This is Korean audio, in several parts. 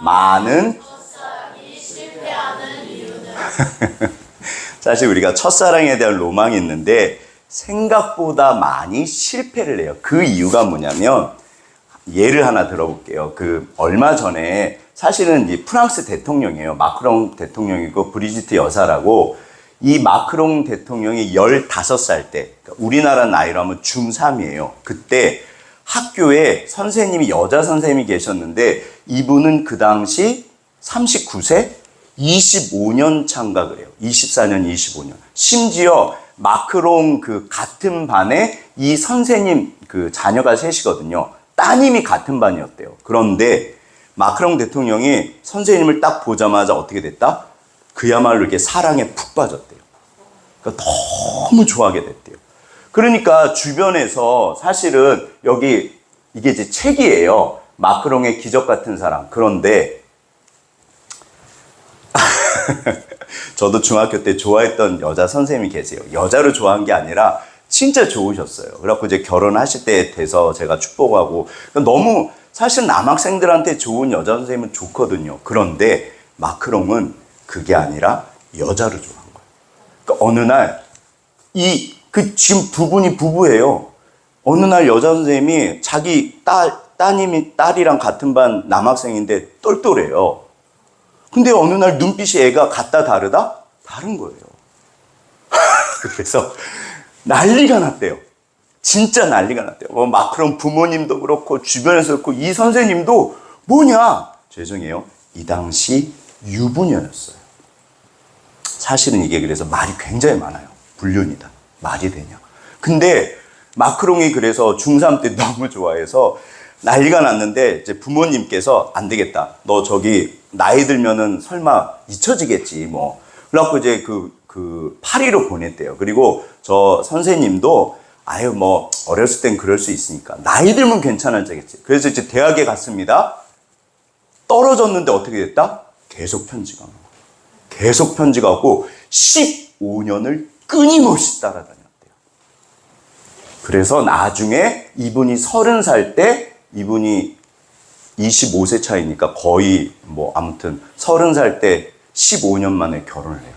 많은 사실 우리가 첫사랑에 대한 로망이 있는데 생각보다 많이 실패를 해요. 그 이유가 뭐냐면 예를 하나 들어볼게요. 얼마 전에 사실은 이 프랑스 대통령이에요. 마크롱 대통령이고 브리지트 여사라고. 이 마크롱 대통령이 15살 때, 그러니까 우리나라 나이로 하면 중3이에요. 그때 학교에 선생님이, 여자 선생님이 계셨는데 이분은 그 당시 39세? 25년 차인가 그래요. 24년, 25년. 심지어 마크롱 같은 반에 이 선생님 자녀가 셋이거든요. 따님이 같은 반이었대요. 그런데 마크롱 대통령이 선생님을 딱 보자마자 어떻게 됐다? 그야말로 이렇게 사랑에 푹 빠졌대요. 그러니까 너무 좋아하게 됐대요. 그러니까 주변에서 사실은 이게 이제 책이에요. 마크롱의 기적 같은 사랑. 그런데 저도 중학교 때 좋아했던 여자 선생님이 계세요. 여자로 좋아한 게 아니라 진짜 좋으셨어요. 그래갖고 이제 결혼하실 때 돼서 제가 축복하고, 너무 사실 남학생들한테 좋은 여자 선생님은 좋거든요. 그런데 마크롱은 그게 아니라 여자로 좋아한 거예요. 그러니까 어느 날 지금 두 분이 부부예요. 어느 날 여자 선생님이 자기 딸이랑 같은 반 남학생인데 똘똘해요. 근데 어느 날 눈빛이 애가 같다 다르다? 다른 거예요. 그래서 난리가 났대요. 진짜 난리가 났대요. 마크롱 부모님도 그렇고 주변에서 그렇고 이 선생님도 뭐냐? 죄송해요. 이 당시 유부녀였어요. 사실은 이게 그래서 말이 굉장히 많아요. 불륜이다. 말이 되냐. 근데 마크롱이 그래서 중3 때 너무 좋아해서 난리가 났는데 이제 부모님께서 안 되겠다. 너 나이 들면은 설마 잊혀지겠지 뭐. 그래갖고 이제 파리로 보냈대요. 그리고 저 선생님도 어렸을 땐 그럴 수 있으니까 나이 들면 괜찮아지겠지. 그래서 이제 대학에 갔습니다. 떨어졌는데 어떻게 됐다? 계속 편지가 오고 계속 편지가 오고 15년을 끊임없이 따라다녔대요. 그래서 나중에 이분이 30살 때 이분이 25세 차이니까 거의 아무튼 30살 때 15년 만에 결혼을 해요.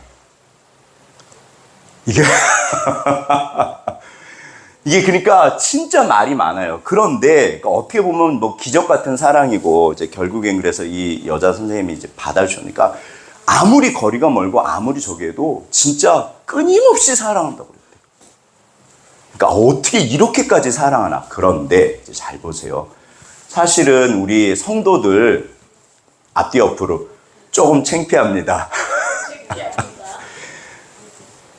이게 그러니까 진짜 말이 많아요. 그런데 어떻게 보면 기적 같은 사랑이고 이제 결국엔 그래서 이 여자 선생님이 이제 받아주니까 아무리 거리가 멀고 아무리 저기 해도 진짜 끊임없이 사랑한다고 그랬대요. 그러니까 어떻게 이렇게까지 사랑하나. 그런데 이제 잘 보세요. 사실은 우리 성도들 앞뒤 옆으로 조금 창피합니다.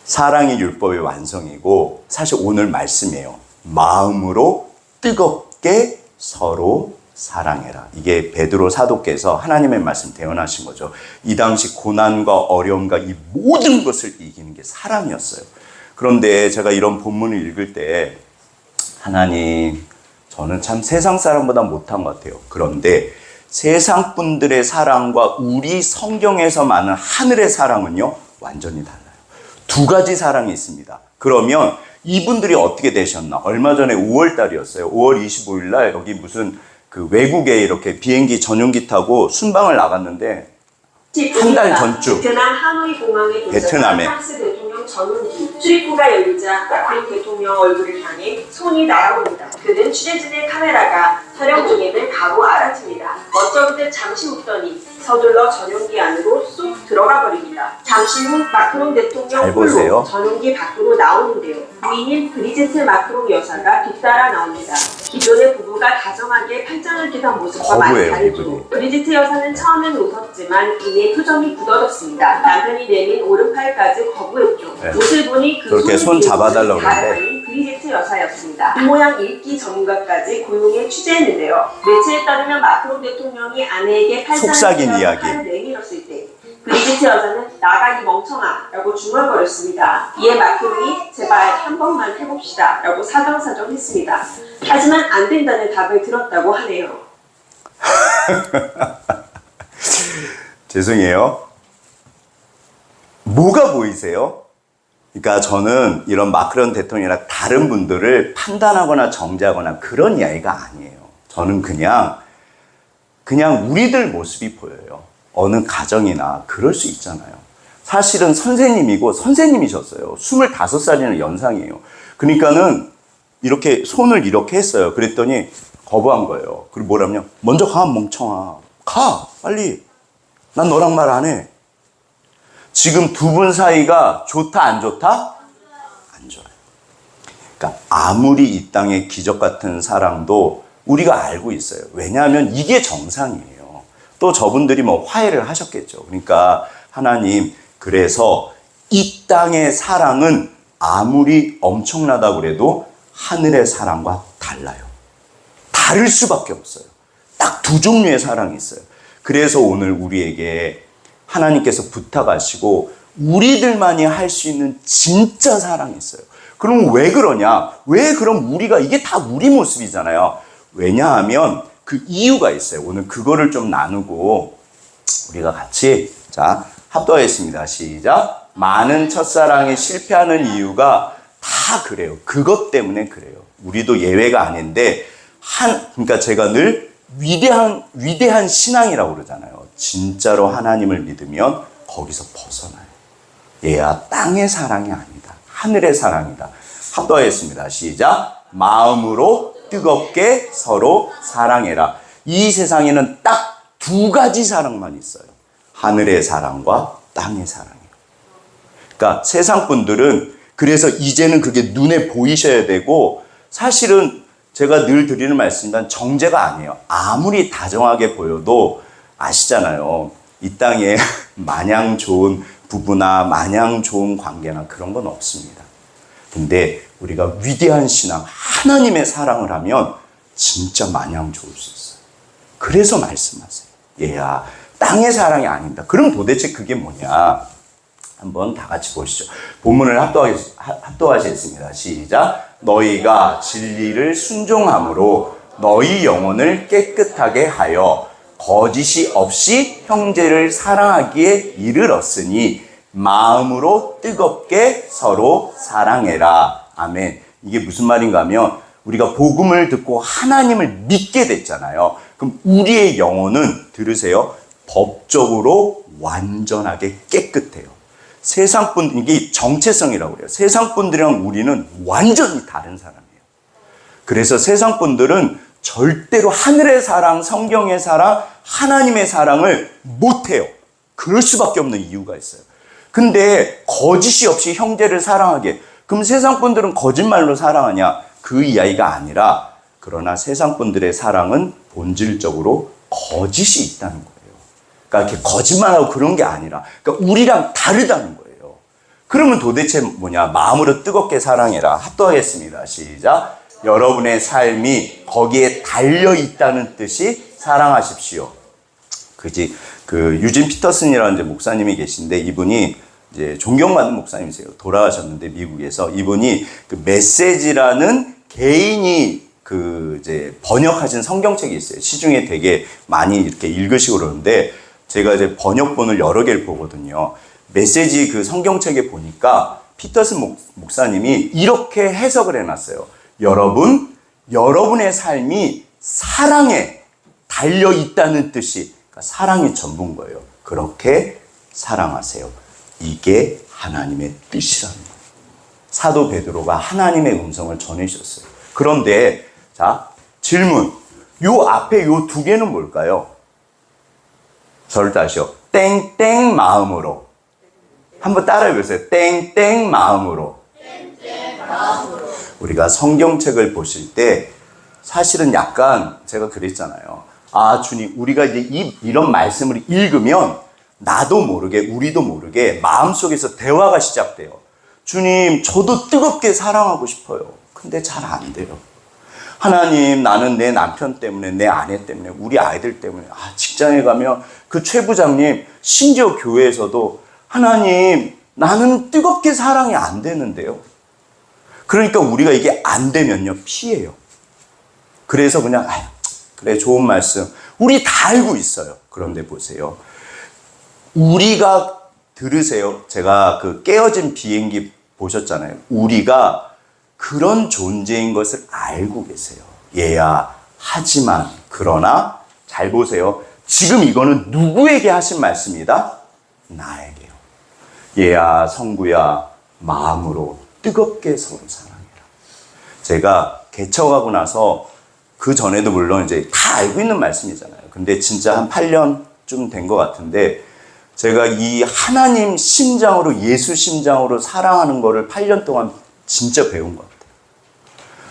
사랑이 율법의 완성이고 사실 오늘 말씀이에요. 마음으로 뜨겁게 서로 사랑해라. 이게 베드로 사도께서 하나님의 말씀 대언하신 거죠. 이 당시 고난과 어려움과 이 모든 것을 이기는 게 사랑이었어요. 그런데 제가 이런 본문을 읽을 때 하나님, 저는 참 세상 사람보다 못한 것 같아요. 그런데 세상 분들의 사랑과 우리 성경에서 말하는 하늘의 사랑은요, 완전히 달라요. 두 가지 사랑이 있습니다. 그러면 이분들이 어떻게 되셨나? 얼마 전에 5월 달이었어요. 5월 25일 날 여기 무슨 외국에 이렇게 비행기 전용기 타고 순방을 나갔는데 한 달 전쯤 베트남 하노이 공항에 도착한 프랑스 대통령 전용기 출입구가 열리자 마크롱 대통령 얼굴을 향해 손이 날아옵니다. 그는 취재진의 카메라가 촬영 중임을 바로 알아챕니다. 어쩌듯 잠시 웃더니 서둘러 전용기 안으로 쏙 들어가 버립니다. 잠시 후 마크롱 대통령 홀로 전용기 밖으로 나오는데요. 부인인 브리지트 마크롱 여사가 뒤따라 나옵니다. 기존의 부부가 다정하게 팔짱을 끼던 모습과 많이 다르죠. 브리지트 여사는 처음엔 웃었지만 이내 표정이 굳어졌습니다. 남편이 내민 오른팔까지 거부했죠. 네. 옷을 보니 그렇게 손 잡아달라고 하는데 브리지트 여사였습니다. 이 모양 읽기 전문가까지 고용해 취재했는데요. 매체에 따르면 마크롱 대통령이 아내에게 팔짱을 끼워 팔을 내밀었을 때 브리지트 여사는 나가 이 멍청아 라고 중얼거렸습니다. 이에 마크롱이 제발 한 번만 해봅시다 라고 사정사정 했습니다. 하지만 안 된다는 답을 들었다고 하네요. 죄송해요. 뭐가 보이세요? 그러니까 저는 이런 마크롱 대통령이나 다른 분들을 판단하거나 정죄하거나 그런 이야기가 아니에요. 저는 그냥 그냥 우리들 모습이 보여요. 어느 가정이나 그럴 수 있잖아요. 사실은 선생님이고 선생님이셨어요. 25살이나 연상이에요. 그러니까는 이렇게 손을 이렇게 했어요. 그랬더니 거부한 거예요. 그리고 뭐라면 먼저 가, 멍청아. 가, 빨리. 난 너랑 말 안 해. 지금 두 분 사이가 좋다, 안 좋다? 안 좋아요. 그러니까 아무리 이 땅의 기적 같은 사랑도 우리가 알고 있어요. 왜냐하면 이게 정상이에요. 또 저분들이 뭐 화해를 하셨겠죠. 그러니까 하나님, 그래서 이 땅의 사랑은 아무리 엄청나다고 그래도 하늘의 사랑과 달라요. 다를 수밖에 없어요. 딱 두 종류의 사랑이 있어요. 그래서 오늘 우리에게 하나님께서 부탁하시고 우리들만이 할 수 있는 진짜 사랑이 있어요. 그럼 왜 그러냐? 왜 그럼 우리가 이게 다 우리 모습이잖아요. 왜냐하면 그 이유가 있어요. 오늘 그거를 좀 나누고 우리가 같이 자 합독하겠습니다. 시작. 많은 첫사랑이 실패하는 이유가 다 그래요. 그것 때문에 그래요. 우리도 예외가 아닌데 그러니까 제가 늘 위대한 신앙이라고 그러잖아요. 진짜로 하나님을 믿으면 거기서 벗어나요. 얘야 땅의 사랑이 아니다. 하늘의 사랑이다. 합독하겠습니다. 시작. 마음으로 뜨겁게 서로 사랑해라. 이 세상에는 딱 두 가지 사랑만 있어요. 하늘의 사랑과 땅의 사랑이에요. 그러니까 세상 분들은 그래서 이제는 그게 눈에 보이셔야 되고 사실은 제가 늘 드리는 말씀은 정죄가 아니에요. 아무리 다정하게 보여도 아시잖아요. 이 땅에 마냥 좋은 부부나 마냥 좋은 관계나 그런 건 없습니다. 근데 우리가 위대한 신앙, 하나님의 사랑을 하면 진짜 마냥 좋을 수 있어요. 그래서 말씀하세요. 얘야, 땅의 사랑이 아닙니다. 그럼 도대체 그게 뭐냐? 한번 다 같이 보시죠. 본문을 합독하시겠습니다. 시작. 너희가 진리를 순종함으로 너희 영혼을 깨끗하게 하여 거짓이 없이 형제를 사랑하기에 이르렀으니 마음으로 뜨겁게 서로 사랑해라. 아멘. 이게 무슨 말인가 하면 우리가 복음을 듣고 하나님을 믿게 됐잖아요. 그럼 우리의 영혼은 들으세요. 법적으로 완전하게 깨끗해요. 세상 분, 이게 정체성이라고 그래요. 세상 분들이랑 우리는 완전히 다른 사람이에요. 그래서 세상 분들은 절대로 하늘의 사랑, 성경의 사랑, 하나님의 사랑을 못해요. 그럴 수밖에 없는 이유가 있어요. 근데 거짓이 없이 형제를 사랑하게. 그럼 세상 분들은 거짓말로 사랑하냐? 그 이야기가 아니라 그러나 세상 분들의 사랑은 본질적으로 거짓이 있다는 거예요. 그러니까 이렇게 거짓말하고 그런 게 아니라 그러니까 우리랑 다르다는 거예요. 그러면 도대체 뭐냐? 마음으로 뜨겁게 사랑해라. 합독하겠습니다. 시작. 여러분의 삶이 거기에 달려 있다는 뜻이 사랑하십시오. 그 유진 피터슨이라는 이제 목사님이 계신데 이분이 이제 존경받는 목사님이세요. 돌아가셨는데 미국에서 이분이 그 메시지라는 개인이 그 이제 번역하신 성경책이 있어요. 시중에 되게 많이 이렇게 읽으시고 그러는데 제가 이제 번역본을 여러 개를 보거든요. 메시지 그 성경책에 보니까 피터슨 목사님이 이렇게 해석을 해놨어요. 여러분의 삶이 사랑에 달려 있다는 뜻이 그러니까 사랑이 전부인 거예요. 그렇게 사랑하세요. 이게 하나님의 뜻이라는 거예요. 사도 베드로가 하나님의 음성을 전해주셨어요. 그런데 자 질문. 요 앞에 요 두 개는 뭘까요? 저를 다시요. 땡땡 마음으로. 한번 따라해보세요. 땡땡 마음으로. 우리가 성경책을 보실 때 사실은 약간 제가 그랬잖아요. 아 주님 우리가 이제 이런 말씀을 읽으면 나도 모르게 우리도 모르게 마음속에서 대화가 시작돼요. 주님 저도 뜨겁게 사랑하고 싶어요. 근데 잘 안 돼요. 하나님 나는 내 남편 때문에 내 아내 때문에 우리 아이들 때문에 직장에 가면 그 최 부장님 심지어 교회에서도 하나님 나는 뜨겁게 사랑이 안 되는데요. 그러니까 우리가 이게 안 되면요 피해요. 그래서 그냥 그래 좋은 말씀 우리 다 알고 있어요. 그런데 보세요. 우리가 들으세요. 제가 그 깨어진 비행기 보셨잖아요. 우리가 그런 존재인 것을 알고 계세요. 얘야 하지만 그러나 잘 보세요. 지금 이거는 누구에게 하신 말씀이다? 나에게요. 얘야, 성구야, 마음으로 뜨겁게 서로 사랑해라. 제가 개척하고 나서 그 전에도 물론 이제 다 알고 있는 말씀이잖아요. 근데 진짜 한 8년쯤 된 것 같은데 제가 이 하나님 심장으로, 예수 심장으로 사랑하는 거를 8년 동안 진짜 배운 것 같아요.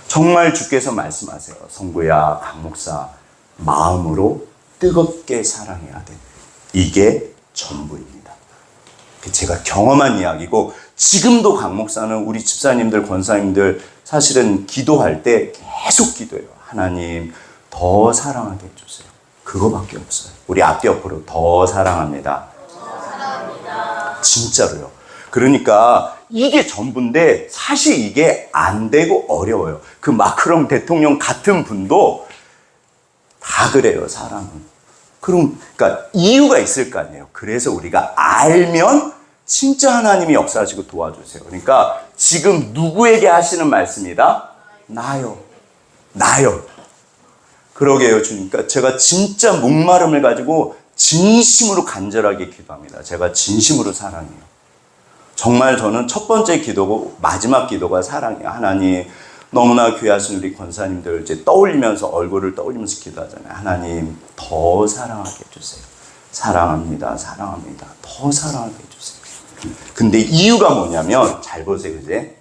정말 주께서 말씀하세요. 성구야, 강 목사, 마음으로 뜨겁게 사랑해야 돼. 이게 전부입니다. 제가 경험한 이야기고, 지금도 강 목사는 우리 집사님들, 권사님들 사실은 기도할 때 계속 기도해요. 하나님, 더 사랑하게 해주세요. 그거밖에 없어요. 우리 앞뒤 옆으로 더 사랑합니다. 진짜로요. 그러니까 이게 전부인데 사실 이게 안 되고 어려워요. 그 마크롱 대통령 같은 분도 다 그래요, 사람은. 그러니까 이유가 있을 거 아니에요. 그래서 우리가 알면 진짜 하나님이 역사하시고 도와주세요. 그러니까 지금 누구에게 하시는 말씀이다? 나요. 나요. 그러게요, 주님. 그러니까 제가 진짜 목마름을 가지고 진심으로 간절하게 기도합니다. 제가 진심으로 사랑해요. 정말 저는 첫 번째 기도고 마지막 기도가 사랑이에요. 하나님, 너무나 귀하신 우리 권사님들 이제 떠올리면서, 얼굴을 떠올리면서 기도하잖아요. 하나님, 더 사랑하게 해주세요. 사랑합니다. 사랑합니다. 더 사랑하게 해주세요. 근데 이유가 뭐냐면, 잘 보세요, 이제.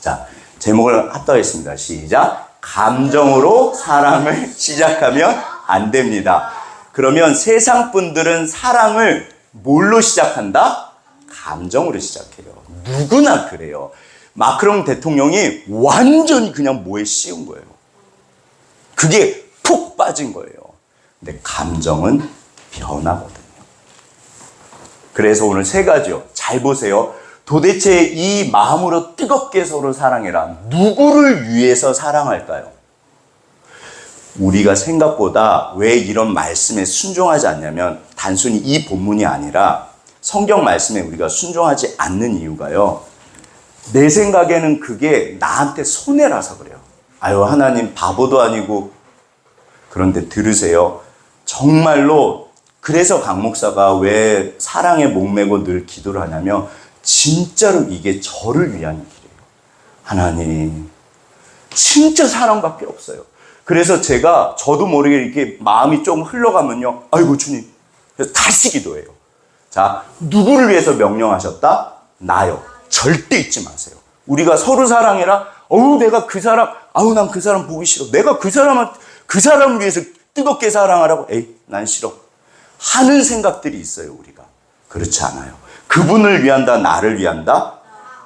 자, 제목을 합독했습니다. 시작. 감정으로 사랑을 시작하면 안 됩니다. 그러면 세상 분들은 사랑을 뭘로 시작한다? 감정으로 시작해요. 누구나 그래요. 마크롱 대통령이 완전히 그냥 뭐에 씌운 거예요. 그게 푹 빠진 거예요. 근데 감정은 변하거든요. 그래서 오늘 세 가지요. 잘 보세요. 도대체 이 마음으로 뜨겁게 서로 사랑해라. 누구를 위해서 사랑할까요? 우리가 생각보다 왜 이런 말씀에 순종하지 않냐면, 단순히 이 본문이 아니라 성경 말씀에 우리가 순종하지 않는 이유가요, 내 생각에는 그게 나한테 손해라서 그래요. 아유, 하나님 바보도 아니고. 그런데 들으세요. 정말로 그래서 강 목사가 왜 사랑에 목매고 늘 기도를 하냐면, 진짜로 이게 저를 위한 길이에요. 하나님, 진짜 사랑밖에 없어요. 그래서 저도 모르게 이렇게 마음이 좀 흘러가면요, 아이고 주님, 그래서 다시 기도해요. 자, 누구를 위해서 명령하셨다? 나요. 절대 잊지 마세요. 우리가 서로 사랑해라. 내가 그 사람, 난 그 사람 보기 싫어. 내가 그 사람을 위해서 뜨겁게 사랑하라고. 에이, 난 싫어. 하는 생각들이 있어요, 우리가. 그렇지 않아요. 그분을 위한다, 나를 위한다?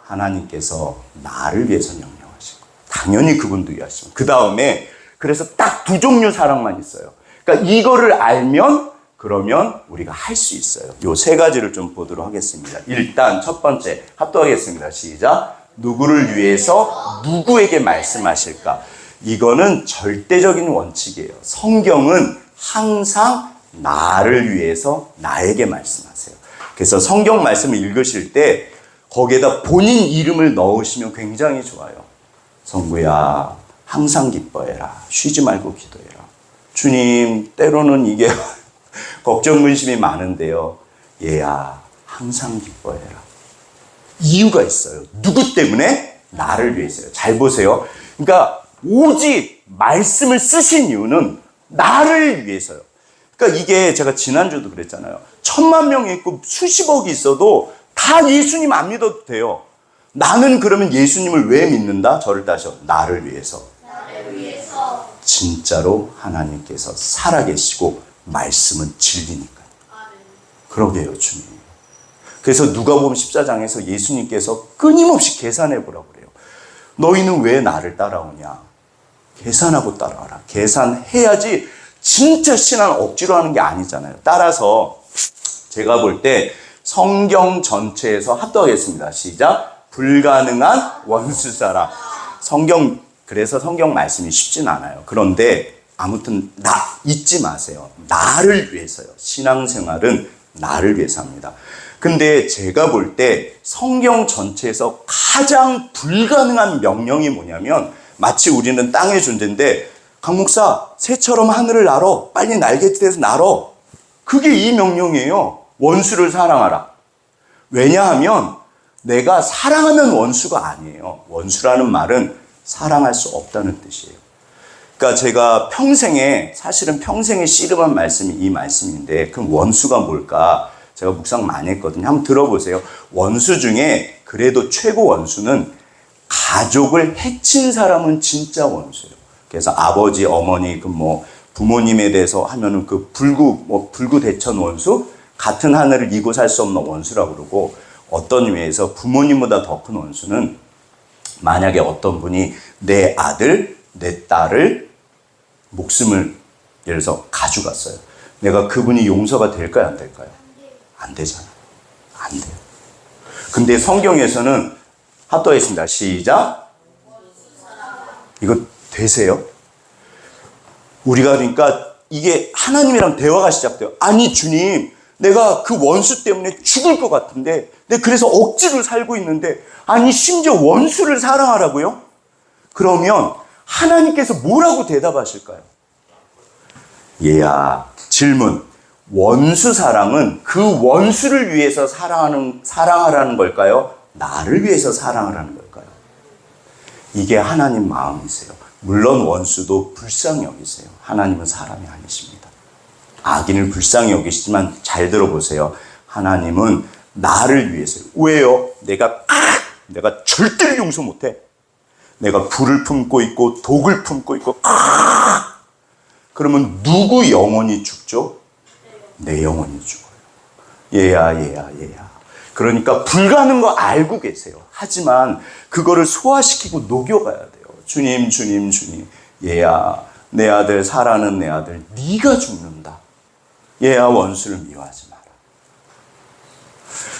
하나님께서 나를 위해서 명령하시고, 당연히 그분도 위하시고. 그 다음에, 그래서 딱 두 종류 사랑만 있어요. 그러니까 이거를 알면, 그러면 우리가 할 수 있어요. 요 세 가지를 좀 보도록 하겠습니다. 일단 첫 번째 합독하겠습니다. 시작. 누구를 위해서 누구에게 말씀하실까? 이거는 절대적인 원칙이에요. 성경은 항상 나를 위해서 나에게 말씀하세요. 그래서 성경 말씀을 읽으실 때 거기에다 본인 이름을 넣으시면 굉장히 좋아요. 성구야, 항상 기뻐해라. 쉬지 말고 기도해라. 주님, 때로는 이게 걱정 근심이 많은데요. 얘야, 항상 기뻐해라. 이유가 있어요. 누구 때문에? 나를 위해서요. 잘 보세요. 그러니까 오직 말씀을 쓰신 이유는 나를 위해서요. 그러니까 이게 제가 지난주도 그랬잖아요. 1000만 명이 있고 수십억이 있어도 다 예수님 안 믿어도 돼요. 나는 그러면 예수님을 왜 믿는다? 저를 따져. 나를 위해서. 진짜로 하나님께서 살아계시고 말씀은 진리니까요. 그러게요, 주님. 그래서 누가복음 14장에서 예수님께서 끊임없이 계산해 보라고 그래요. 너희는 왜 나를 따라오냐? 계산하고 따라와라. 계산해야지. 진짜 신앙 억지로 하는 게 아니잖아요. 따라서 제가 볼 때 성경 전체에서 합독하겠습니다. 시작. 불가능한 원수사라. 그래서 성경 말씀이 쉽진 않아요. 그런데 아무튼 잊지 마세요. 나를 위해서요. 신앙생활은 나를 위해서 합니다. 근데 제가 볼 때 성경 전체에서 가장 불가능한 명령이 뭐냐면, 마치 우리는 땅의 존재인데, 강 목사, 새처럼 하늘을 날어. 빨리 날개짓에서 날어. 그게 이 명령이에요. 원수를 사랑하라. 왜냐하면 내가 사랑하면 원수가 아니에요. 원수라는 말은 사랑할 수 없다는 뜻이에요. 그러니까 제가 사실은 평생에 씨름한 말씀이 이 말씀인데, 그럼 원수가 뭘까? 제가 묵상 많이 했거든요. 한번 들어보세요. 원수 중에 그래도 최고 원수는 가족을 해친 사람은 진짜 원수예요. 그래서 아버지, 어머니, 부모님에 대해서 하면은 불구대천 원수? 같은 하늘을 이고 살 수 없는 원수라고 그러고, 어떤 의미에서 부모님보다 더 큰 원수는 만약에 어떤 분이 내 아들, 내 딸을 목숨을 예를 들어서 가져갔어요. 내가 그분이 용서가 될까요? 안 될까요? 안 되잖아요. 안 돼요. 근데 성경에서는 합독했습니다. 시작. 이거 되세요? 우리가 그러니까 이게 하나님이랑 대화가 시작돼요. 아니 주님, 내가 그 원수 때문에 죽을 것 같은데, 내가 그래서 억지로 살고 있는데, 아니 심지어 원수를 사랑하라고요? 그러면 하나님께서 뭐라고 대답하실까요? 얘야, 질문. 원수 사랑은 그 원수를 위해서 사랑하라는 걸까요? 나를 위해서 사랑하라는 걸까요? 이게 하나님 마음이세요. 물론 원수도 불쌍히 여기세요. 하나님은 사람이 아니십니다. 악인을 불쌍히 여기시지만 잘 들어보세요. 하나님은 나를 위해서요. 왜요? 내가 절대로 용서 못해. 내가 불을 품고 있고 독을 품고 있고 그러면 누구 영혼이 죽죠? 내 영혼이 죽어요. 얘야. 그러니까 불가능한 거 알고 계세요. 하지만 그거를 소화시키고 녹여가야 돼요. 주님. 얘야, 내 아들, 사랑하는 내 아들, 네가 죽는다. 얘야, 원수를 미워하지 마라.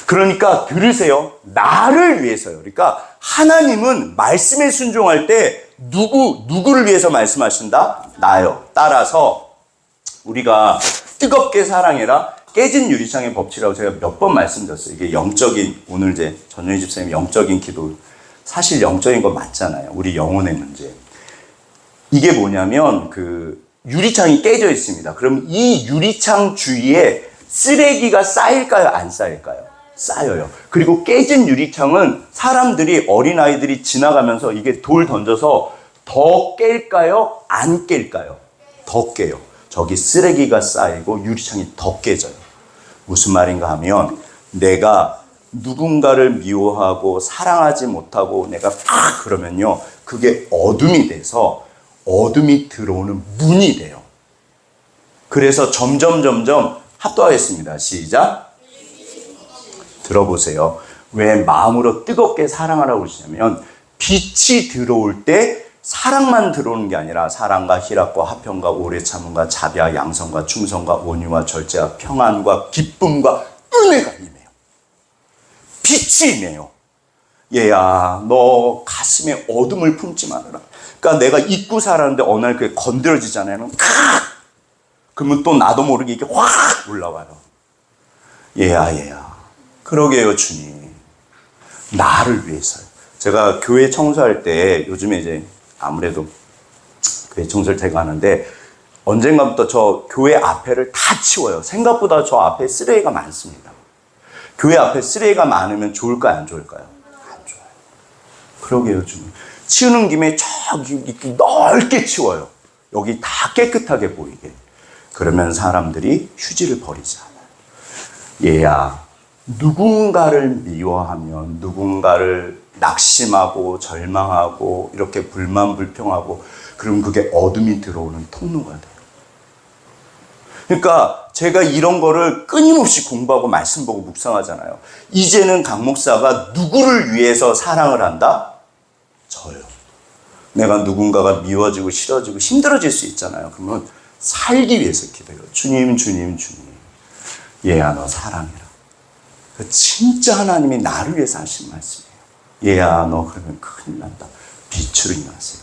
그러니까 들으세요. 나를 위해서요. 그러니까 하나님은 말씀에 순종할 때 누구를 위해서 말씀하신다? 나요. 따라서 우리가 뜨겁게 사랑해라. 깨진 유리창의 법칙이라고 제가 몇 번 말씀드렸어요. 이게 영적인, 오늘 이제 전현희 집사님 영적인 기도, 사실 영적인 거 맞잖아요. 우리 영혼의 문제. 이게 뭐냐면 유리창이 깨져 있습니다. 그럼 이 유리창 주위에 쓰레기가 쌓일까요? 안 쌓일까요? 쌓여요. 그리고 깨진 유리창은 사람들이, 어린아이들이 지나가면서 이게 돌 던져서 더 깰까요? 안 깰까요? 더 깨요. 저기 쓰레기가 쌓이고 유리창이 더 깨져요. 무슨 말인가 하면 내가 누군가를 미워하고 사랑하지 못하고 내가 그러면요, 그게 어둠이 돼서 어둠이 들어오는 문이 돼요. 그래서 점점 합도하겠습니다. 시작. 들어보세요. 왜 마음으로 뜨겁게 사랑하라고 그러시냐면, 빛이 들어올 때 사랑만 들어오는 게 아니라 사랑과 희락과 화평과 오래 참음과 자비와 양성과 충성과 온유와 절제와 평안과 기쁨과 은혜가 임해요. 빛이 임해요. 얘야, 너 가슴에 어둠을 품지 말아라. 그러니까 내가 잊고 살았는데 어느 날 그게 건드려지잖아요. 그러면 또 나도 모르게 이게 확 올라와요. 얘야. 그러게요, 주님. 나를 위해서요. 제가 교회 청소할 때, 요즘에 이제 아무래도 교회 청소를 제가 하는데, 언젠가부터 저 교회 앞에를 다 치워요. 생각보다 저 앞에 쓰레기가 많습니다. 교회 앞에 쓰레기가 많으면 좋을까요, 안 좋을까요? 안 좋아요. 그러게요, 주님. 치우는 김에 저기 넓게 치워요. 여기 다 깨끗하게 보이게. 그러면 사람들이 휴지를 버리지 않아요. 얘야, 누군가를 미워하면, 누군가를 낙심하고 절망하고 이렇게 불만불평하고, 그럼 그게 어둠이 들어오는 통로가 돼요. 그러니까 제가 이런 거를 끊임없이 공부하고 말씀 보고 묵상하잖아요. 이제는 강 목사가 누구를 위해서 사랑을 한다? 저요. 내가 누군가가 미워지고 싫어지고 힘들어질 수 있잖아요. 그러면 살기 위해서 기도해요. 주님. 얘야, 너 사랑해라. 진짜 하나님이 나를 위해서 하신 말씀이에요. 얘야, 너 그러면 큰일 난다. 빛으로 임하세요.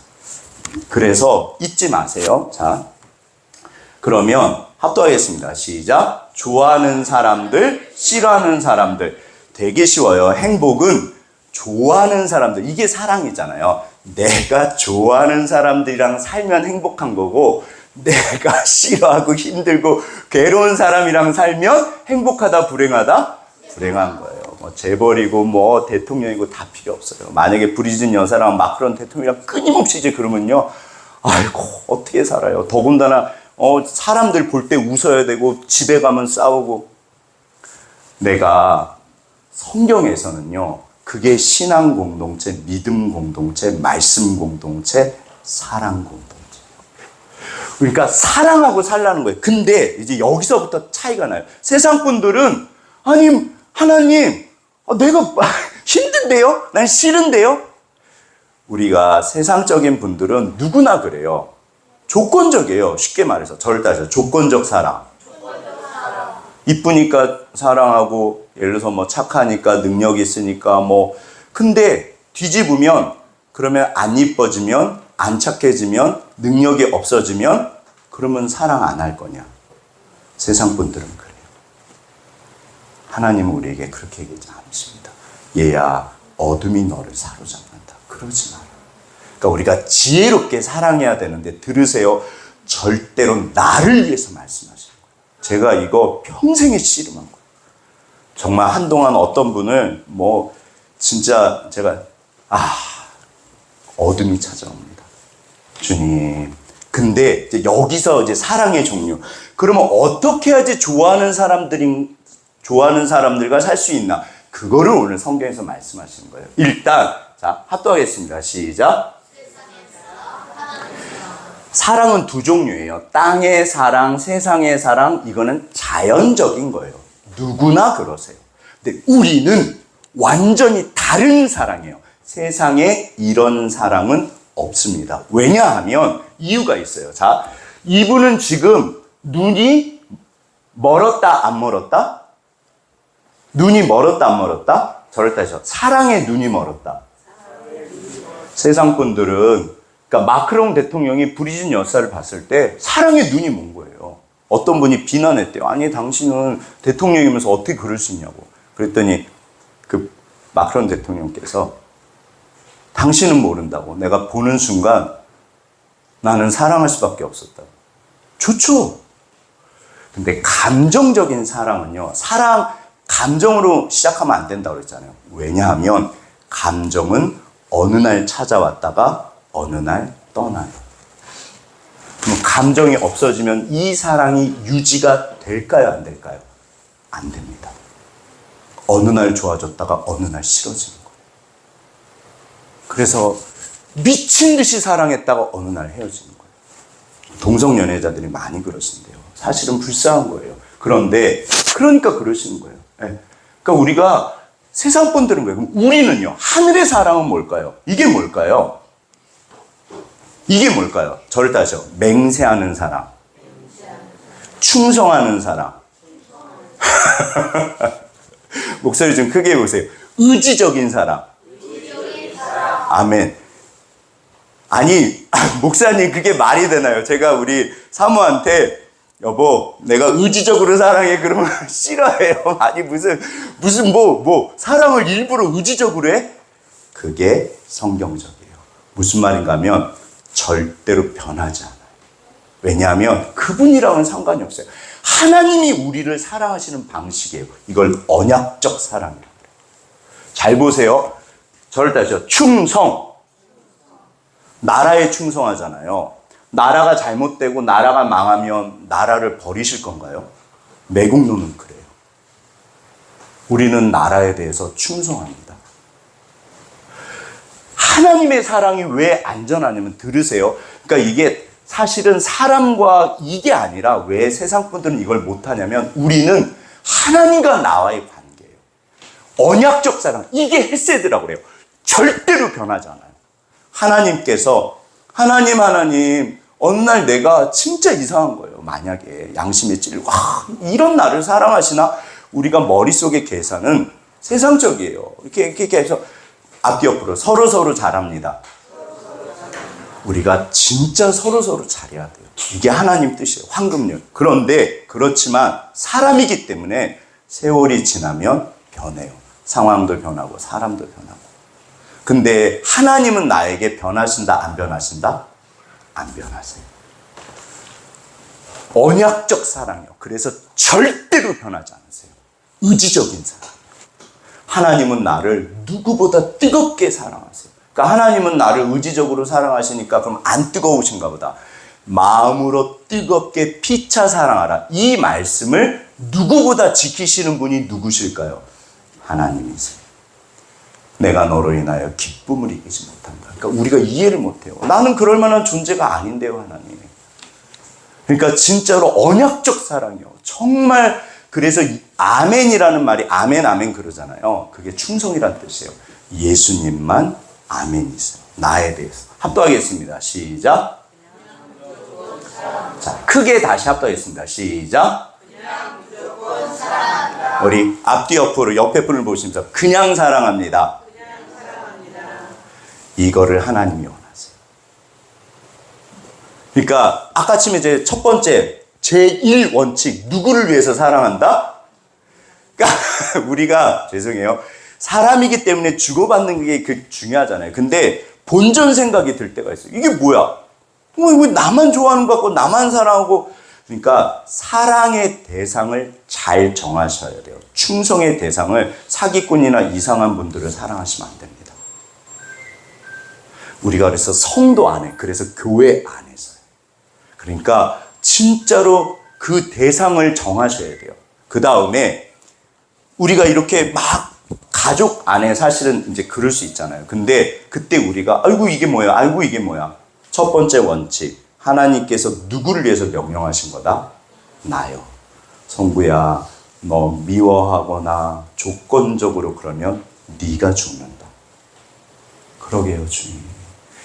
그래서 잊지 마세요. 자, 그러면 합도하겠습니다. 시작. 좋아하는 사람들, 싫어하는 사람들. 되게 쉬워요. 행복은 좋아하는 사람들. 이게 사랑이잖아요. 내가 좋아하는 사람들이랑 살면 행복한 거고, 내가 싫어하고 힘들고 괴로운 사람이랑 살면 행복하다, 불행하다? 불행한 거예요. 뭐 재벌이고 뭐 대통령이고 다 필요 없어요. 만약에 브리짓 여사랑 마크론 대통령이랑 끊임없이 이제 그러면요, 아이고 어떻게 살아요. 더군다나 사람들 볼 때 웃어야 되고 집에 가면 싸우고. 내가 성경에서는요, 그게 신앙 공동체, 믿음 공동체, 말씀 공동체, 사랑 공동체. 그러니까 사랑하고 살라는 거예요. 근데 이제 여기서부터 차이가 나요. 세상 분들은 아니 하나님, 내가 힘든데요? 난 싫은데요? 우리가 세상적인 분들은 누구나 그래요. 조건적이에요. 쉽게 말해서. 저를 따져서 조건적 사랑. 이쁘니까 사랑하고, 예를 들어서 뭐 착하니까, 능력이 있으니까 뭐. 근데 뒤집으면, 그러면 안 이뻐지면, 안 착해지면, 능력이 없어지면, 그러면 사랑 안 할 거냐? 세상 분들은 그래요. 하나님은 우리에게 그렇게 얘기하지 않으십니다. 얘야, 어둠이 너를 사로잡는다. 그러지 마라. 그러니까 우리가 지혜롭게 사랑해야 되는데, 들으세요. 절대로 나를 위해서 말씀하시는 거예요. 제가 이거 평생에 씨름한 거예요. 정말 한동안 어떤 분을 뭐 진짜 제가 어둠이 찾아옵니다. 주님. 근데 이제 여기서 이제 사랑의 종류. 그러면 어떻게 해야지 좋아하는 사람들과 살 수 있나? 그거를 오늘 성경에서 말씀하시는 거예요. 일단 자, 합독하겠습니다. 시작. 사랑은 두 종류예요. 땅의 사랑, 세상의 사랑. 이거는 자연적인 거예요. 누구나 그러세요. 근데 우리는 완전히 다른 사랑이에요. 세상에 이런 사랑은 없습니다. 왜냐하면 이유가 있어요. 자, 이분은 지금 눈이 멀었다, 안 멀었다? 눈이 멀었다, 안 멀었다? 저를 따져. 사랑의 눈이 멀었다. 세상 분들은, 그러니까 마크롱 대통령이 브리짓 여사를 봤을 때 사랑의 눈이 먼 거예요. 어떤 분이 비난했대요. 아니, 당신은 대통령이면서 어떻게 그럴 수 있냐고. 그랬더니 그 마크롱 대통령께서 당신은 모른다고. 내가 보는 순간 나는 사랑할 수밖에 없었다고. 좋죠. 근데 감정적인 사랑은요, 감정으로 시작하면 안 된다고 그랬잖아요. 왜냐하면 감정은 어느 날 찾아왔다가 어느 날 떠나요. 그럼 감정이 없어지면 이 사랑이 유지가 될까요? 안 될까요? 안 됩니다. 어느 날 좋아졌다가 어느 날 싫어지는 거예요. 그래서 미친 듯이 사랑했다가 어느 날 헤어지는 거예요. 동성 연애자들이 많이 그러신대요. 사실은 불쌍한 거예요. 그러니까 그러시는 거예요. 네. 그러니까 우리가 세상 분들은 거예요. 그럼 우리는요, 하늘의 사랑은 뭘까요? 이게 뭘까요? 이게 뭘까요? 저를 따져. 맹세하는 사랑. 충성하는 사랑. 목소리 좀 크게 해보세요. 의지적인 사랑. 아멘. 아니, 목사님, 그게 말이 되나요? 제가 우리 사모한테, 여보, 내가 의지적으로 사랑해. 그러면 싫어해요. 아니, 무슨, 사랑을 일부러 의지적으로 해? 그게 성경적이에요. 무슨 말인가 하면, 절대로 변하지 않아요. 왜냐하면 그분이랑은 상관이 없어요. 하나님이 우리를 사랑하시는 방식이에요. 이걸 언약적 사랑이라고 해요. 잘 보세요. 저를 따져. 충성. 나라에 충성하잖아요. 나라가 잘못되고 나라가 망하면 나라를 버리실 건가요? 매국노는 그래요. 우리는 나라에 대해서 충성합니다. 하나님의 사랑이 왜 안전하냐면, 들으세요. 그러니까 이게 사실은 사람과 이게 아니라 왜 세상 분들은 이걸 못하냐면, 우리는 하나님과 나와의 관계예요. 언약적 사랑. 이게 헤세드라고 그래요. 절대로 변하지 않아요. 하나님께서 하나님 어느 날 내가 진짜 이상한 거예요. 만약에 양심에 찔리고 이런 나를 사랑하시나? 우리가 머릿속의 계산은 세상적이에요. 이렇게 해서 앞뒤 옆으로 서로 잘합니다. 우리가 진짜 서로 잘해야 돼요. 이게 하나님 뜻이에요. 황금률. 그런데 그렇지만 사람이기 때문에 세월이 지나면 변해요. 상황도 변하고 사람도 변하고. 근데 하나님은 나에게 변하신다, 안 변하신다? 안 변하세요. 언약적 사랑이요. 그래서 절대로 변하지 않으세요. 의지적인 사랑. 하나님은 나를 누구보다 뜨겁게 사랑하세요. 그러니까 하나님은 나를 의지적으로 사랑하시니까 그럼 안 뜨거우신가 보다. 마음으로 뜨겁게 피차 사랑하라. 이 말씀을 누구보다 지키시는 분이 누구실까요? 하나님이세요. 내가 너로 인하여 기쁨을 이기지 못한다. 그러니까 우리가 이해를 못해요. 나는 그럴 만한 존재가 아닌데요, 하나님. 그러니까 진짜로 언약적 사랑이요. 정말 그래서 아멘이라는 말이 아멘 아멘 그러잖아요. 그게 충성이란 뜻이에요. 예수님만 아멘이세요. 나에 대해서. 합독하겠습니다. 시작. 자, 크게 다시 합독하겠습니다. 시작. 우리 앞뒤 옆으로 옆에 분을 보시면서 그냥 사랑합니다. 이거를 하나님이 원하세요. 그러니까 아까 치면 이제 첫 번째 제1원칙 누구를 위해서 사랑한다? 그러니까 우리가 죄송해요. 사람이기 때문에 주고받는 게 그 중요하잖아요. 근데 본전 생각이 들 때가 있어요. 이게 뭐야? 왜 나만 좋아하는 것 같고 나만 사랑하고. 그러니까 사랑의 대상을 잘 정하셔야 돼요. 충성의 대상을 사기꾼이나 이상한 분들을 사랑하시면 안 됩니다. 우리가 그래서 성도 안에, 그래서 교회 안에서요. 그러니까 진짜로 그 대상을 정하셔야 돼요. 그 다음에 우리가 이렇게 막 가족 안에 사실은 이제 그럴 수 있잖아요. 근데 그때 우리가 아이고 이게 뭐야? 아이고 이게 뭐야? 첫 번째 원칙. 하나님께서 누구를 위해서 명령하신 거다? 나요. 성부야, 너 미워하거나 조건적으로 그러면 네가 죽는다. 그러게요, 주님.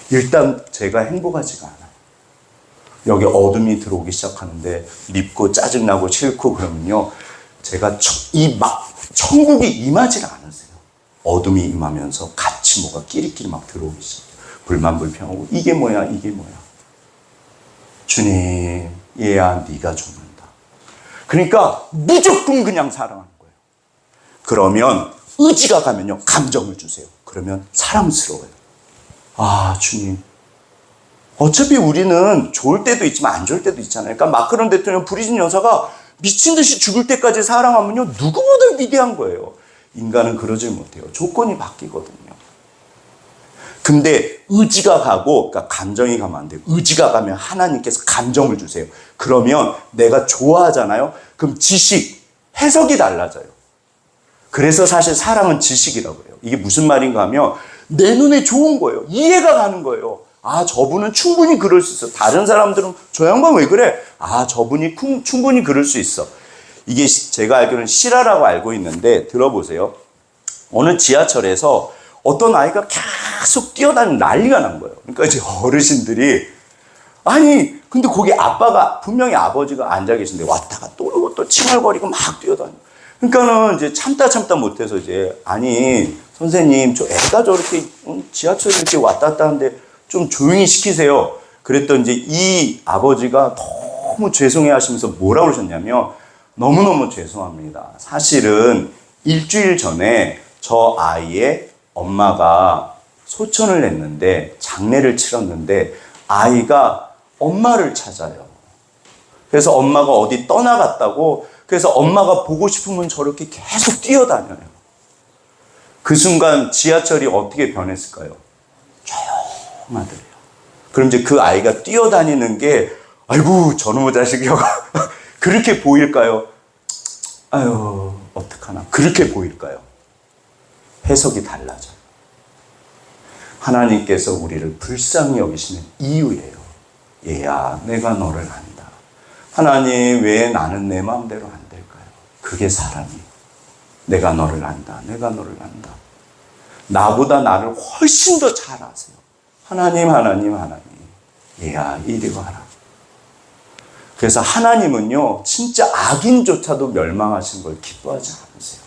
일단 제가 행복하지가 않아요. 여기 어둠이 들어오기 시작하는데 밉고 짜증나고 싫고 그러면요. 제가 천국이 임하지가 않으세요. 어둠이 임하면서 같이 뭐가 끼리끼리 막 들어오기 시작해요. 불만불평하고 이게 뭐야 이게 뭐야. 주님, 얘야 네가 죽는다. 그러니까 무조건 그냥 사랑하는 거예요. 그러면 의지가 가면요. 감정을 주세요. 그러면 사랑스러워요. 아, 주님. 어차피 우리는 좋을 때도 있지만 안 좋을 때도 있잖아요. 그러니까 마크론 대통령 브리짓 여사가 미친 듯이 죽을 때까지 사랑하면요. 누구보다 위대한 거예요. 인간은 그러질 못해요. 조건이 바뀌거든요. 근데 의지가 가고, 그러니까 감정이 가면 안 돼요. 의지가 가면 하나님께서 감정을 주세요. 그러면 내가 좋아하잖아요. 그럼 지식, 해석이 달라져요. 그래서 사실 사랑은 지식이라고 해요. 이게 무슨 말인가 하면 내 눈에 좋은 거예요. 이해가 가는 거예요. 아, 저분은 충분히 그럴 수 있어. 다른 사람들은 저 양반 왜 그래? 아, 저분이 충분히 그럴 수 있어. 이게 제가 알기로는 실화라고 알고 있는데 들어보세요. 어느 지하철에서 어떤 아이가 계속 뛰어다니는 난리가 난 거예요. 그러니까 이제 어르신들이 아니 근데 거기 아빠가 분명히 아버지가 앉아 계신데 왔다가 또 칭얼거리고 막 뛰어다니고 그러니까는 이제 참다 못해서 이제 아니 선생님 저 애가 저렇게 지하철에 이렇게 왔다 갔다 하는데 좀 조용히 시키세요. 그랬더니 이제 이 아버지가 너무 죄송해 하시면서 뭐라고 그러셨냐면 너무너무 죄송합니다. 사실은 일주일 전에 저 아이의 엄마가 소천을 냈는데 장례를 치렀는데 아이가 엄마를 찾아요. 그래서 엄마가 어디 떠나갔다고 그래서 엄마가 보고 싶으면 저렇게 계속 뛰어다녀요. 그 순간 지하철이 어떻게 변했을까요? 조용하더래요. 그럼 이제 그 아이가 뛰어다니는 게 아이고 저놈의 자식이요. 그렇게 보일까요? 아유 어떡하나 그렇게 보일까요? 해석이 달라져요. 하나님께서 우리를 불쌍히 여기시는 이유예요. 얘야 내가 너를 안다. 하나님 왜 나는 내 마음대로 안 될까요? 그게 사랑이에요. 내가 너를 안다. 내가 너를 안다. 나보다 나를 훨씬 더 잘 아세요. 하나님 얘야 이리 와라. 그래서 하나님은요 진짜 악인조차도 멸망하신 걸 기뻐하지 않으세요.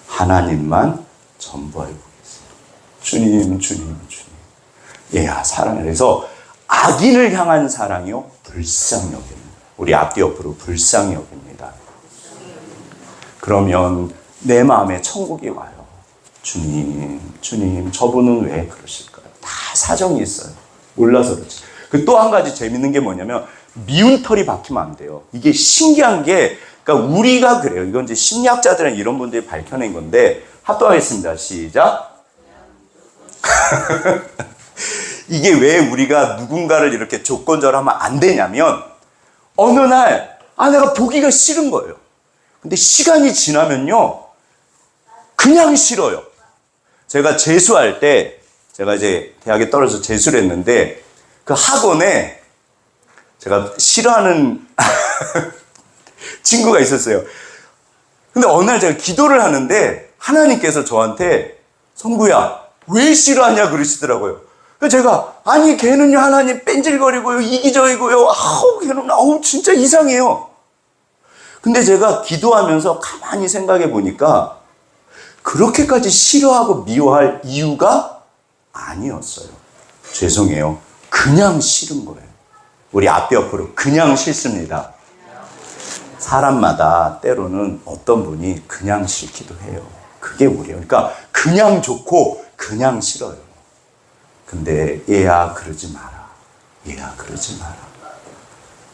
하나님만 전부 알고 계세요. 주님 얘야 사랑해. 그래서 악인을 향한 사랑이요 불쌍히 여깁니다. 우리 앞뒤 옆으로 불쌍히 여깁니다. 그러면 내 마음에 천국이 와요. 주님 저분은 왜 그러실까요? 다 사정이 있어요. 몰라서 그렇지. 그 또 한 가지 재밌는 게 뭐냐면 미운 털이 박히면 안 돼요. 이게 신기한 게, 그러니까 우리가 그래요. 이건 이제 심리학자들은 이런 분들이 밝혀낸 건데, 합독하겠습니다. 시작. 이게 왜 우리가 누군가를 이렇게 조건적으로 하면 안 되냐면, 어느 날, 내가 보기가 싫은 거예요. 근데 시간이 지나면요, 그냥 싫어요. 제가 재수할 때, 제가 이제 대학에 떨어져서 재수를 했는데, 그 학원에 제가 싫어하는 친구가 있었어요. 근데 어느 날 제가 기도를 하는데, 하나님께서 저한테, 성구야, 왜 싫어하냐 그러시더라고요. 그래서 제가, 아니, 걔는요, 하나님 뺀질거리고요, 이기적이고요, 걔는, 진짜 이상해요. 근데 제가 기도하면서 가만히 생각해 보니까, 그렇게까지 싫어하고 미워할 이유가 아니었어요. 죄송해요. 그냥 싫은 거예요. 우리 앞뒤 옆으로 그냥 싫습니다. 사람마다 때로는 어떤 분이 그냥 싫기도 해요. 그게 우리예요. 그러니까 그냥 좋고 그냥 싫어요. 근데 얘야 그러지 마라. 얘야 그러지 마라.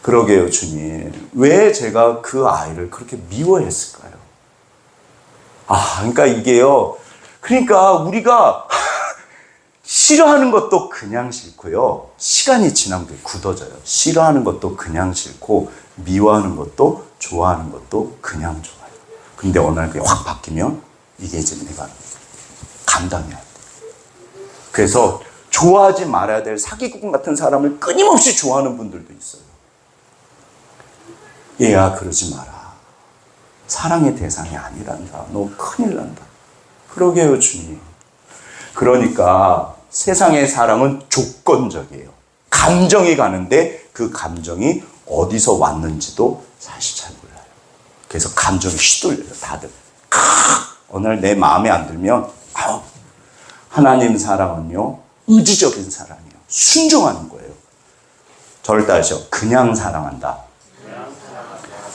그러게요, 주님. 왜 제가 그 아이를 그렇게 미워했을까요? 그러니까 이게요. 그러니까 우리가 싫어하는 것도 그냥 싫고요. 시간이 지나면 굳어져요. 싫어하는 것도 그냥 싫고 미워하는 것도 좋아하는 것도 그냥 좋아요. 근데 어느 날 그게 확 바뀌면 이게 이제 내가 감당해야 돼. 그래서 좋아하지 말아야 될 사기꾼 같은 사람을 끊임없이 좋아하는 분들도 있어요. 얘야 그러지 마라. 사랑의 대상이 아니란다. 너 큰일 난다. 그러게요, 주님. 그러니까 세상의 사랑은 조건적이에요. 감정이 가는데 그 감정이 어디서 왔는지도 사실 잘 몰라요. 그래서 감정이 휘둘려요, 다들. 어느 날 내 마음에 안 들면, 하나님 사랑은요, 의지적인 사랑이에요. 순종하는 거예요. 저를 따르셔. 그냥 사랑한다.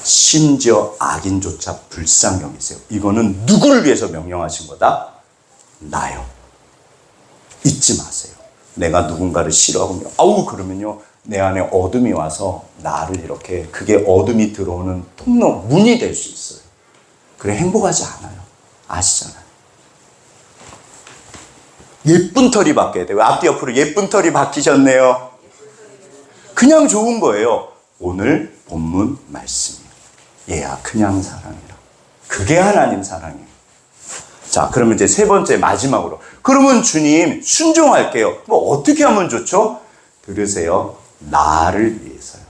심지어 악인조차 불쌍히 여기세요. 이거는 누구를 위해서 명령하신 거다? 나요. 잊지 마세요. 내가 누군가를 싫어하고, 그러면요, 내 안에 어둠이 와서 나를 이렇게, 그게 어둠이 들어오는 통로, 문이 될 수 있어요. 그래, 행복하지 않아요. 아시잖아요. 예쁜 털이 바뀌어야 돼요. 앞뒤 옆으로 예쁜 털이 바뀌셨네요. 그냥 좋은 거예요. 오늘 본문 말씀이에요. 얘야, 그냥 사랑이라. 그게 하나님 사랑이에요. 자, 그러면 이제 세 번째, 마지막으로. 그러면 주님, 순종할게요. 어떻게 하면 좋죠? 들으세요. 나를 위해서요.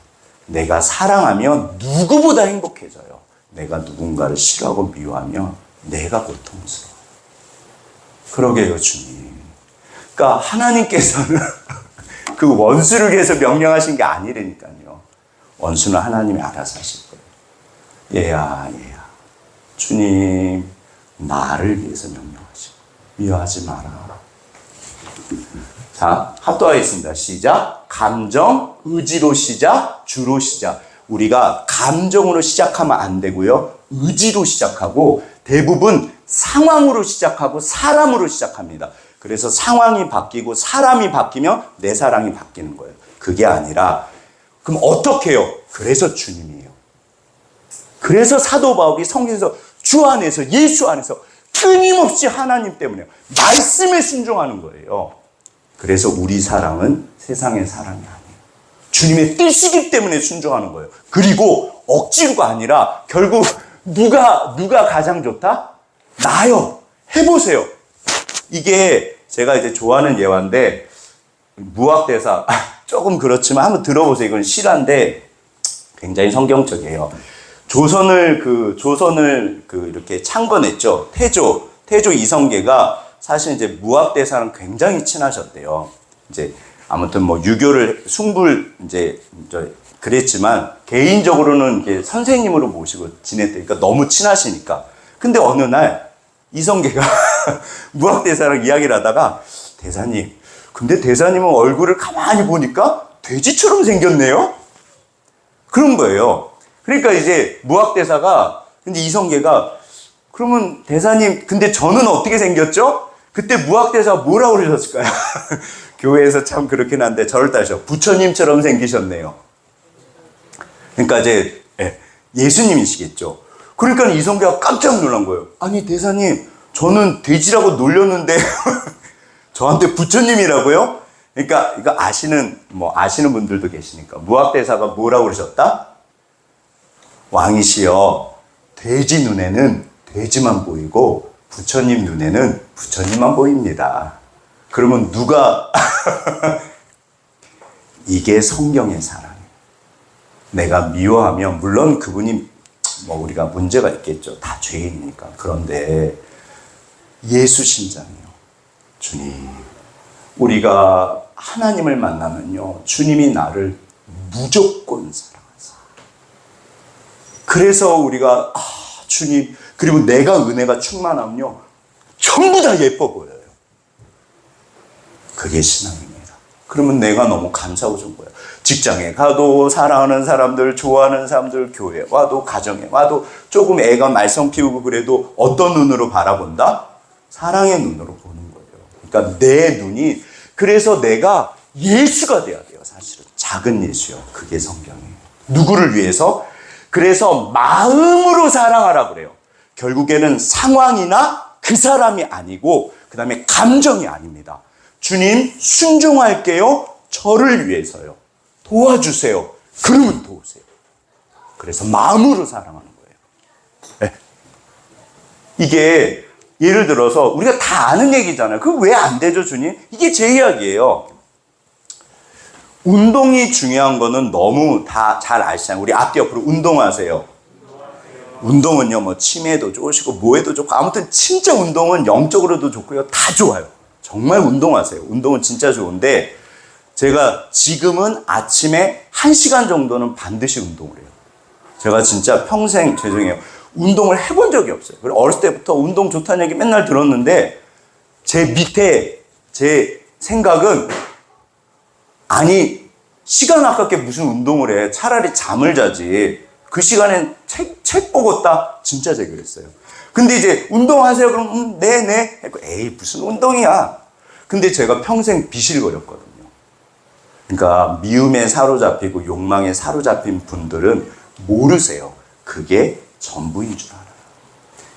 내가 사랑하면 누구보다 행복해져요. 내가 누군가를 싫어하고 미워하면 내가 고통스러워. 그러게요, 주님. 그러니까 하나님께서는 그 원수를 위해서 명령하신 게 아니라니까요. 원수는 하나님이 알아서 하실 거예요. 얘야. 주님, 나를 위해서 명령하시고 미워하지 마라. 자, 합독하겠습니다. 시작. 감정, 의지로 시작, 주로 시작. 우리가 감정으로 시작하면 안 되고요. 의지로 시작하고 대부분 상황으로 시작하고 사람으로 시작합니다. 그래서 상황이 바뀌고 사람이 바뀌면 내 사랑이 바뀌는 거예요. 그게 아니라 그럼 어떻게 해요? 그래서 주님이에요. 그래서 사도 바울이 성경에서 주 안에서 예수 안에서 끊임없이 하나님 때문에 말씀에 순종하는 거예요. 그래서 우리 사랑은 세상의 사랑이 아니에요. 주님의 뜻이기 때문에 순종하는 거예요. 그리고 억지로가 아니라 결국 누가 가장 좋다? 나요. 해보세요. 이게 제가 이제 좋아하는 예화인데 무학대사 조금 그렇지만 한번 들어보세요. 이건 실화인데 굉장히 성경적이에요. 조선을 이렇게 창건했죠. 태조 이성계가 사실 이제 무학대사랑 굉장히 친하셨대요. 이제 아무튼 유교를 그랬지만 개인적으로는 이렇게 선생님으로 모시고 지냈다니까 너무 친하시니까. 근데 어느 날 이성계가 무학대사랑 이야기를 하다가 대사님, 근데 대사님은 얼굴을 가만히 보니까 돼지처럼 생겼네요? 그런 거예요. 그러니까 이제 무학대사가, 근데 이성계가, 그러면 대사님, 근데 저는 어떻게 생겼죠? 그때 무학대사가 뭐라고 그러셨을까요? 교회에서 참 그렇긴 한데 저를 따르셔. 부처님처럼 생기셨네요. 그러니까 이제 예수님이시겠죠. 그러니까 이성계가 깜짝 놀란 거예요. 아니 대사님, 저는 돼지라고 놀렸는데 저한테 부처님이라고요? 그러니까 이거 아시는 분들도 계시니까 무학대사가 뭐라고 그러셨다? 왕이시여, 돼지 눈에는 돼지만 보이고 부처님 눈에는 부처님만 보입니다. 그러면 누가 이게 성경의 사랑이에요. 내가 미워하면 물론 그분이 우리가 문제가 있겠죠. 다 죄인이니까. 그런데 예수 신장이요. 주님, 우리가 하나님을 만나면요, 주님이 나를 무조건 사랑하세요. 그래서 우리가 주님, 그리고 내가 은혜가 충만하면요, 전부 다 예뻐 보여요. 그게 신앙입니다. 그러면 내가 너무 감사하고 좋은 거예요. 직장에 가도, 사랑하는 사람들, 좋아하는 사람들, 교회에 와도, 가정에 와도 조금 애가 말썽 피우고 그래도 어떤 눈으로 바라본다? 사랑의 눈으로 보는 거예요. 그러니까 내 눈이, 그래서 내가 예수가 돼야 돼요. 사실은 작은 예수요. 그게 성경이에요. 누구를 위해서? 그래서 마음으로 사랑하라 그래요. 결국에는 상황이나 그 사람이 아니고 그 다음에 감정이 아닙니다. 주님, 순종할게요. 저를 위해서요. 도와주세요. 그러면 도우세요. 그래서 마음으로 사랑하는 거예요. 네. 이게 예를 들어서 우리가 다 아는 얘기잖아요. 그거 왜 안 되죠, 주님? 이게 제 이야기예요. 운동이 중요한 거는 너무 다 잘 아시잖아요. 우리 앞뒤 옆으로 운동하세요. 운동은요, 치매도 좋으시고 뭐해도 좋고, 아무튼 진짜 운동은 영적으로도 좋고요. 다 좋아요. 정말 운동하세요. 운동은 진짜 좋은데, 제가 지금은 아침에 1시간 정도는 반드시 운동을 해요. 제가 진짜 평생, 죄송해요, 운동을 해본 적이 없어요. 그리고 어렸을 때부터 운동 좋다는 얘기 맨날 들었는데, 제 밑에 제 생각은, 아니, 시간 아깝게 무슨 운동을 해. 차라리 잠을 자지. 그 시간엔 책 보겠다. 진짜 제가 그랬어요. 근데 이제 운동하세요. 그럼 네네. 에이, 무슨 운동이야. 근데 제가 평생 비실거렸거든요. 그러니까 미움에 사로잡히고 욕망에 사로잡힌 분들은 모르세요. 그게 전부인 줄 알아요.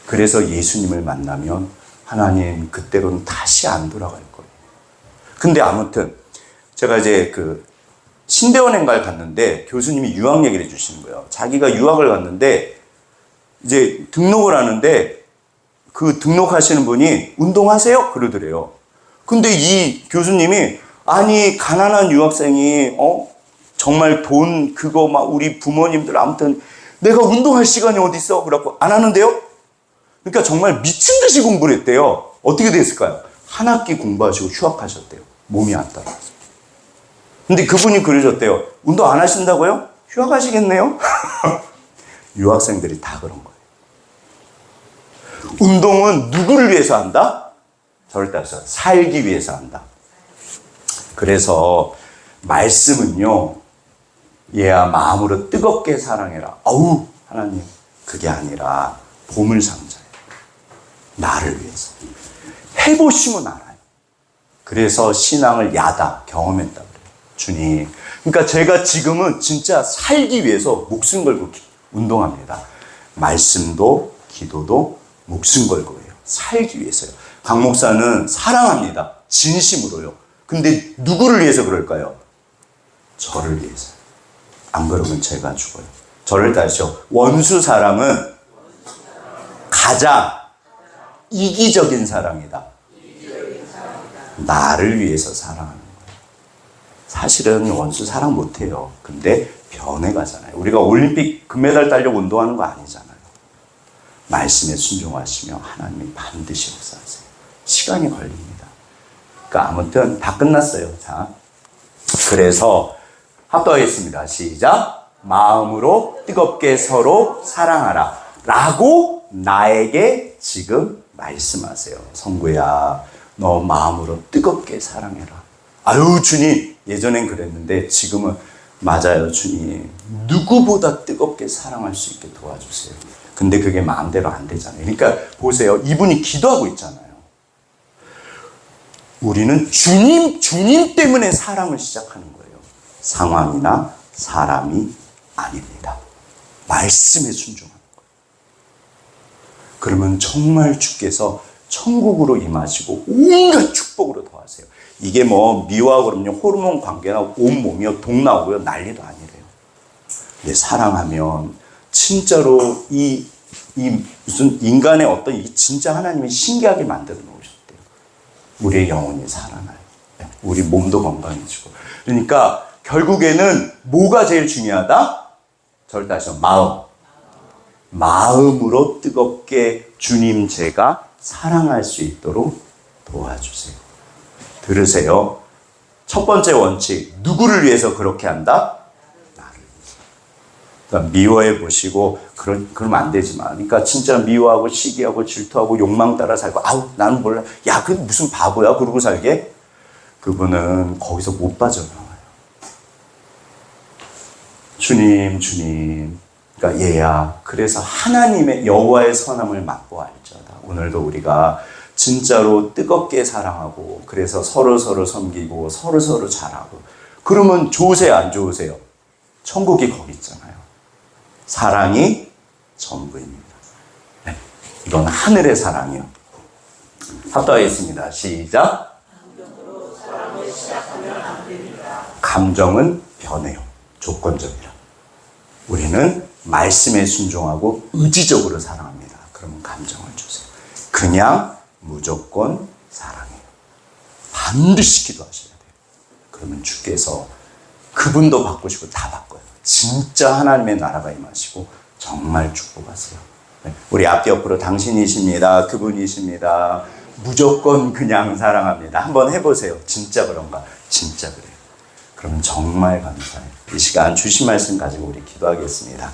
그래서 예수님을 만나면 하나님, 그때로는 다시 안 돌아갈 거예요. 근데 아무튼 제가 이제 신대원행가를 갔는데 교수님이 유학 얘기를 해주시는 거예요. 자기가 유학을 갔는데 이제 등록을 하는데 그 등록하시는 분이 운동하세요? 그러더래요. 근데 이 교수님이, 아니, 가난한 유학생이 정말 돈 그거 막 우리 부모님들 아무튼 내가 운동할 시간이 어디 있어? 그래갖고 안 하는데요? 그러니까 정말 미친 듯이 공부를 했대요. 어떻게 됐을까요? 한 학기 공부하시고 휴학하셨대요. 몸이 안 따라와서. 근데 그분이 그러셨대요. 운동 안 하신다고요? 휴학하시겠네요? 유학생들이 다 그런 거예요. 운동은 누구를 위해서 한다? 저를 따라서 살기 위해서 한다. 그래서 말씀은요, 얘야 마음으로 뜨겁게 사랑해라. 아우, 하나님, 그게 아니라 보물상자예요. 나를 위해서. 해보시면 알아요. 그래서 신앙을 경험했다 그래요. 주님. 그러니까 제가 지금은 진짜 살기 위해서 목숨 걸고 운동합니다. 말씀도 기도도 목숨 걸고 해요. 살기 위해서요. 강 목사는 사랑합니다. 진심으로요. 근데 누구를 위해서 그럴까요? 저를 위해서. 안 그러면 제가 죽어요. 저를 따르시오. 원수 사랑은 가장 이기적인 사랑이다. 나를 위해서 사랑하는 거예요. 사실은 원수 사랑 못해요. 근데 변해가잖아요. 우리가 올림픽 금메달 따려고 운동하는 거 아니잖아요. 말씀에 순종하시며 하나님이 반드시 역사하세요. 시간이 걸립니다. 그러니까 아무튼 다 끝났어요. 자, 그래서 합독하겠습니다. 시작. 마음으로 뜨겁게 서로 사랑하라 라고 나에게 지금 말씀하세요. 성구야, 너 마음으로 뜨겁게 사랑해라. 아유, 주님, 예전엔 그랬는데 지금은 맞아요, 주님. 누구보다 뜨겁게 사랑할 수 있게 도와주세요. 근데 그게 마음대로 안 되잖아요. 그러니까 보세요. 이분이 기도하고 있잖아요. 우리는 주님 때문에 사랑을 시작하는 거예요. 상황이나 사람이 아닙니다. 말씀에 순종하는 거예요. 그러면 정말 주께서 천국으로 임하시고 온갖 축복으로 더하세요. 이게 뭐 미워하고 그러면 호르몬 관계나 온몸이요 독 나오고요 난리도 아니래요. 근데 사랑하면 진짜로 이 무슨 인간의 어떤 이 진짜 하나님이 신기하게 만들어 놓으셨대요. 우리의 영혼이 살아나요. 우리 몸도 건강해지고. 그러니까 결국에는 뭐가 제일 중요하다? 저를 다시 마음. 마음으로 뜨겁게 주님 제가 사랑할 수 있도록 도와주세요. 들으세요. 첫 번째 원칙. 누구를 위해서 그렇게 한다? 나를 위해서. 그러니까 미워해 보시고 그러면 안 되지만. 그러니까 진짜 미워하고 시기하고 질투하고 욕망 따라 살고 아우 나는 몰라. 야 그 무슨 바보야 그러고 살게. 그분은 거기서 못 빠져나와요. 주님. 그러니까 얘야. 그래서 하나님의 여호와의 선함을 맛보 알자다. 오늘도 우리가 진짜로 뜨겁게 사랑하고 그래서 서로 섬기고 서로 잘하고 그러면 좋으세요 안 좋으세요? 천국이 거기 있잖아요. 사랑이 전부입니다. 네. 이건 하늘의 사랑이요. 합독하겠습니다. 시작. 감정은 변해요. 조건적이라. 우리는 말씀에 순종하고 의지적으로 사랑합니다. 그러면 감정을 주세요. 그냥 무조건 사랑해요. 반드시 기도하셔야 돼요. 그러면 주께서 그분도 바꾸시고 다 바꿔요. 진짜 하나님의 나라가 임하시고 정말 축복하세요. 네. 우리 앞뒤 옆으로 당신이십니다. 그분이십니다. 무조건 그냥 사랑합니다. 한번 해보세요. 진짜 그런가? 진짜 그래요. 그럼 정말 감사해요. 이 시간 주신 말씀 가지고 우리 기도하겠습니다.